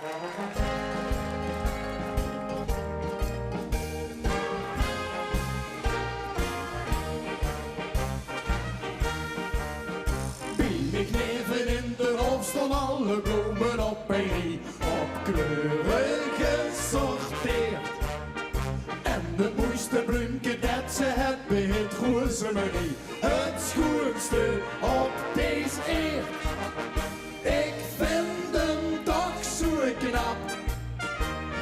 Bij kneven in de hoofd staan alle bloemen op een rij, op kleuren gesorteerd. En de mooiste bloemke dat ze hebben, het rozemerie, het schoonste op deze eer. Ik vind hem toch zo knap,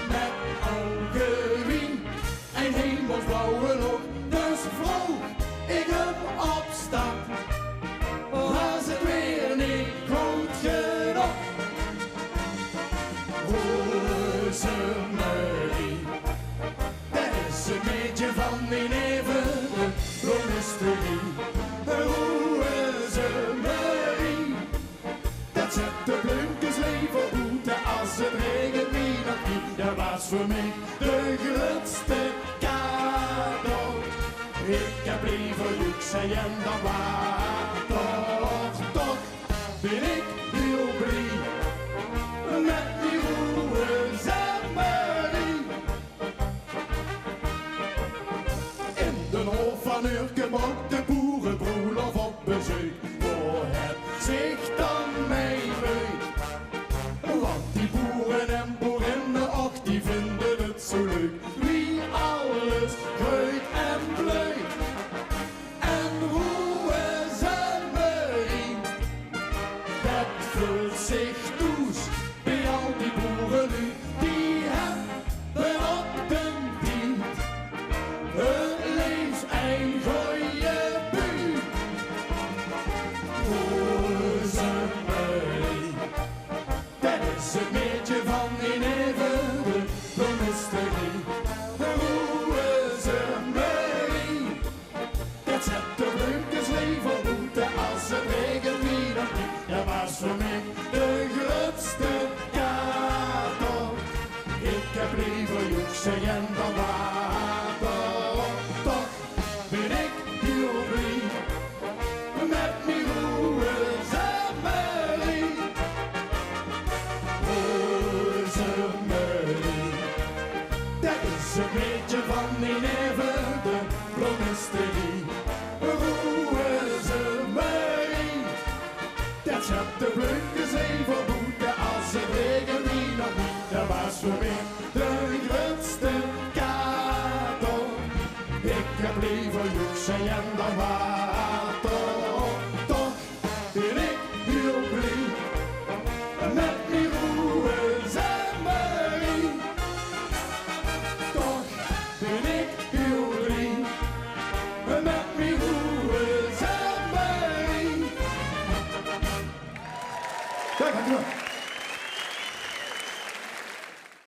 met algewien en hemelsblauwe oog. Dus vrouw, ik heb op stap, was het weer niet goed genoeg. Rozemerie, dat is een beetje van die neven, de bloemisterie. Rozemerie, dat zet de bloemkes leven goed als het regent wie nog niet. Dat was voor mij de grootste cadeau. Ik heb liever luxe en dan water. Toch ben ik heel blij met die rozemerie. In de hoofd van Urke mocht de boerenbroelof op bezoek. Voor het zich dan mee leuk. Want die boeren en boerinnen, och die vinden het zo leuk. Wie alles groeit en bloeit. En rozemerie, dat vult zich toes bij al die boeren nu. Die hebben op den piet hun levenseind gooien buurt. Rozemerie, dat is het meertje van die neven, de bloemisterie. Rozemerie, dat zet de bloemkes leven moeten als het regent wie nog niet. Dat was voor mij de grootste cadeau. Ik heb liever luxe en dan water. Toch ben ik heel blij met mijn rozemerie. Rozemerie, dat is een beetje van die neven, de bloemisterie. Rozemerie, dat zet de bloemkes even boeten als het regen wie nog niet. Dat was voor mij de grootste cadeau. Ik heb liever luxe en dan water. Toch ben ik heel blij met mijn rozemerie. Toch ben ik heel blij met mijn rozemerie. Dankjewel.